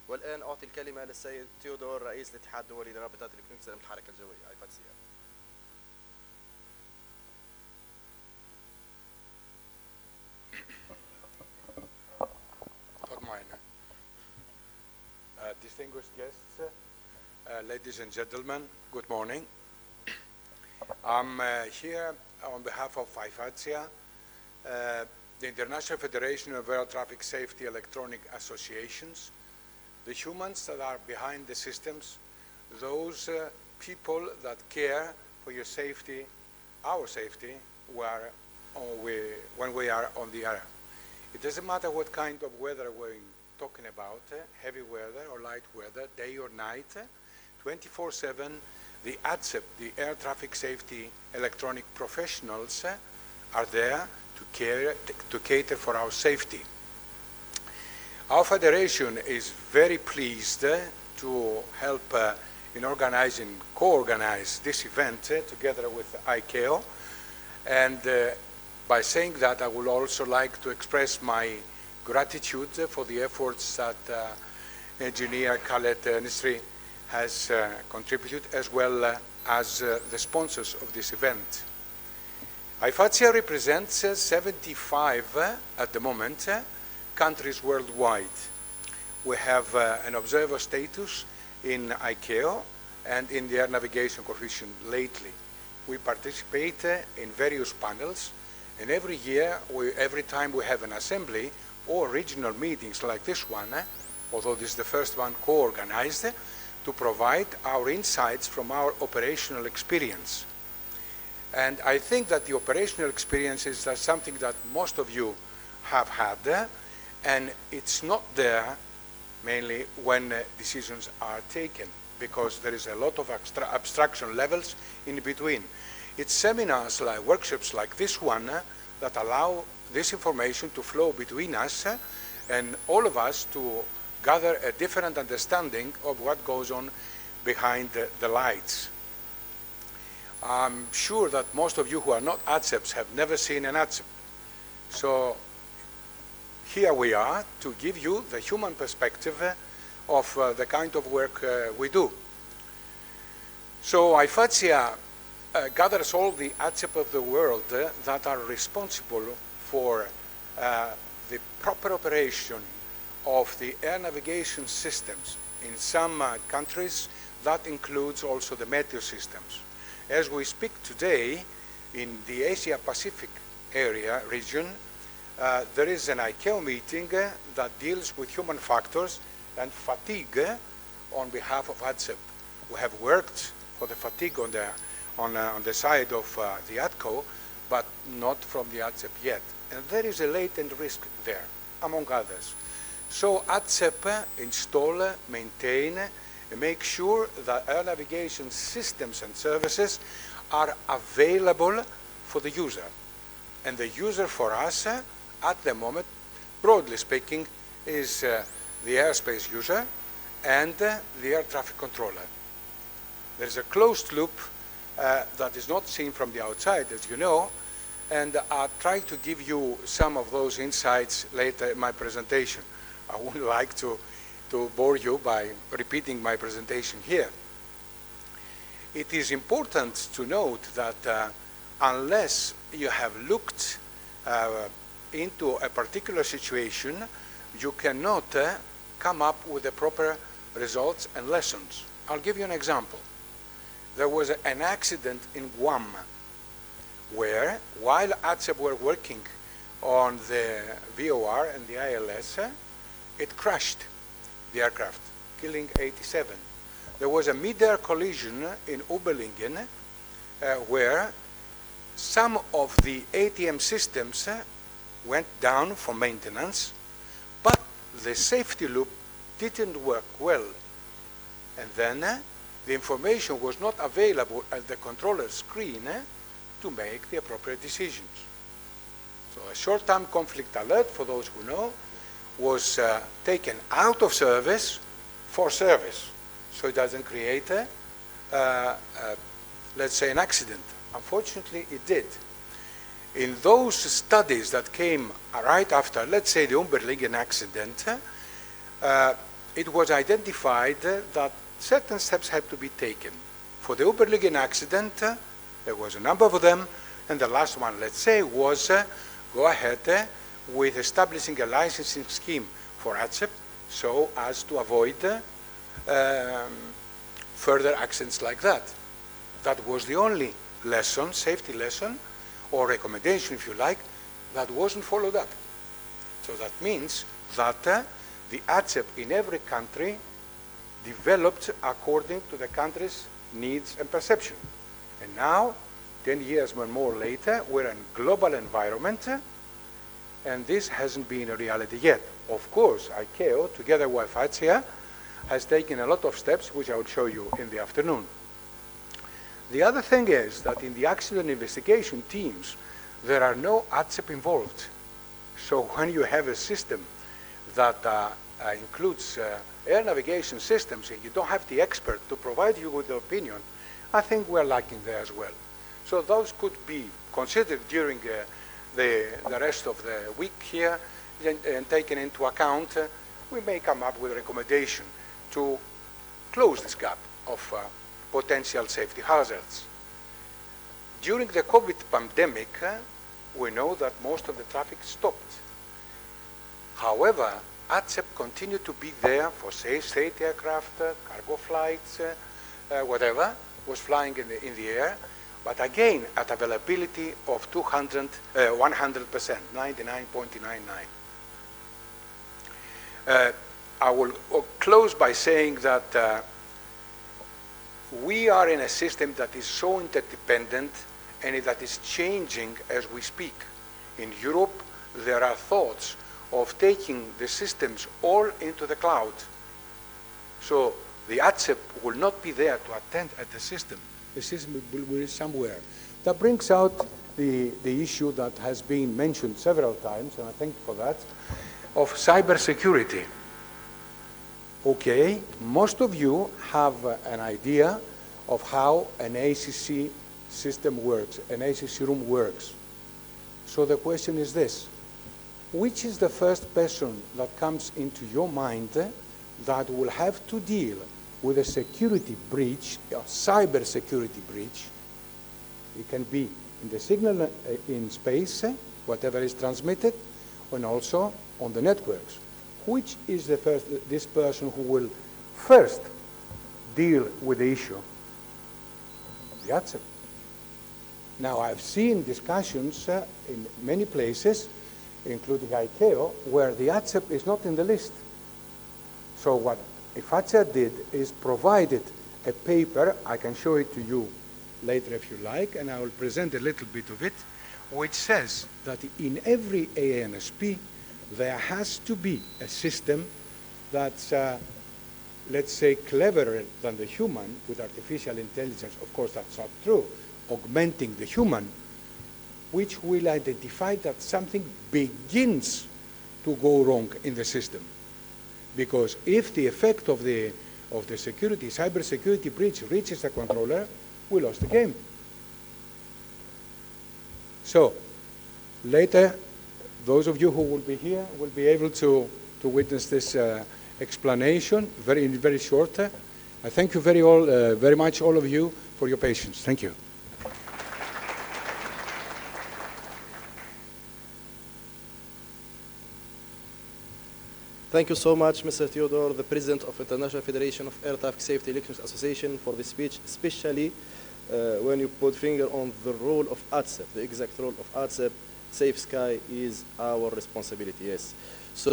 والآن أعطي الكلمة للسيد تيودور رئيس الاتحاد الدولي لرابطة الإلكترونيكس المتحركة الجوية IFATSEA. Distinguished guests, ladies and gentlemen, good morning. I'm here on behalf of IFATSEA, the International Federation of Air Traffic Safety Electronic Associations, the humans that are behind the systems, those people that care for your safety, our safety, when we are on the air. It doesn't matter what kind of weather we're talking about, heavy weather or light weather, day or night, 24/7, the ATSEP, the Air Traffic Safety Electronic Professionals, are there to cater for our safety. Our federation is very pleased to help in co-organize this event together with ICAO. And by saying that, I would also like to express my gratitude for the efforts that Engineer Khaled Nisri has contributed, as well as the sponsors of this event. IFATSEA represents 75 at the moment countries worldwide. We have an observer status in ICAO and in the Air Navigation Coefficient lately. We participate in various panels, and every year, every time we have an assembly or regional meetings like this one, although this is the first one co-organized, to provide our insights from our operational experience. And I think that the operational experience is something that most of you have had, and it's not there mainly when decisions are taken, because there is a lot of abstraction levels in between. It's seminars like workshops like this one that allow this information to flow between us and all of us to gather a different understanding of what goes on behind the lights. I'm sure that most of you who are not ATSEPs have never seen an ATSEP. So here we are to give you the human perspective of the kind of work we do. So IFATSEA gathers all the ATSEP of the world that are responsible for the proper operation of the air navigation systems. In some countries, that includes also the meteo systems. As we speak today, in the Asia-Pacific region, there is an ICAO meeting that deals with human factors and fatigue on behalf of ATSEP. We have worked for the fatigue on the side of the ATCO, but not from the ATSEP yet. And there is a latent risk there, among others. So ATSEP install, maintain, and make sure that air navigation systems and services are available for the user. And the user for us, at the moment, broadly speaking, is the airspace user and the air traffic controller. There is a closed loop that is not seen from the outside, as you know, and I'll try to give you some of those insights later in my presentation. I wouldn't like to bore you by repeating my presentation here. It is important to note that unless you have looked into a particular situation, you cannot come up with the proper results and lessons. I'll give you an example. There was an accident in Guam where, while ATSEP were working on the VOR and the ILS, it crashed the aircraft, killing 87. There was a mid-air collision in Ubelingen where some of the ATM systems went down for maintenance, but the safety loop didn't work well. And then the information was not available at the controller screen to make the appropriate decisions. So a short-term conflict alert, for those who know, was taken out of service for service, so it doesn't create let's say, an accident. Unfortunately, it did. In those studies that came right after, let's say, the Umberlingen accident, it was identified that certain steps had to be taken. For the Oberligen accident, there was a number of them, and the last one, let's say, was go ahead with establishing a licensing scheme for ATSEP so as to avoid further accidents like that. That was the only lesson, safety lesson, or recommendation, if you like, that wasn't followed up. So that means that the ATSEP in every country developed according to the country's needs and perception. And now, 10 years or more later, we're in a global environment, and this hasn't been a reality yet. Of course, ICAO, together with IFATSEA, has taken a lot of steps, which I will show you in the afternoon. The other thing is that in the accident investigation teams, there are no ATSEP involved. So when you have a system that includes air navigation systems, and you don't have the expert to provide you with the opinion, I think we're lacking there as well. So those could be considered during the rest of the week here and taken into account. We may come up with a recommendation to close this gap of potential safety hazards. During the COVID pandemic, we know that most of the traffic stopped. However, ATSEP continued to be there for state aircraft, cargo flights, whatever was flying in the air, but again at availability of 100%, 99.99. I will close by saying that we are in a system that is so interdependent and that is changing as we speak. In Europe, there are thoughts of taking the systems all into the cloud. So the ATSEP will not be there to attend at the system. The system will be somewhere. That brings out the issue that has been mentioned several times, and I thank you for that, of cybersecurity. Okay, most of you have an idea of how an ACC system works, an ACC room works. So the question is this: which is the first person that comes into your mind that will have to deal with a security breach, a cyber security breach? It can be in the signal in space, whatever is transmitted, and also on the networks. Which is this person who will first deal with the issue? The ATSEP. Now, I've seen discussions in many places, including ICAO, where the ATSEP is not in the list. So what IFATSEA did is provided a paper, I can show it to you later if you like, and I will present a little bit of it, which says that in every ANSP, there has to be a system that's, let's say, cleverer than the human with artificial intelligence. Of course, that's not true. Augmenting the human, which will identify that something begins to go wrong in the system. Because if the effect of the security, cybersecurity breach reaches the controller, we lost the game. So later, those of you who will be here will be able to witness this explanation very short. I thank you very much, all of you, for your patience. Thank you. Thank you so much, Mr. Theodore, the President of International Federation of Air Traffic Safety Electronics Association, for the speech, especially when you put finger on the role of ATSEP, the exact role of ATSEP. Safe Sky is our responsibility, yes. So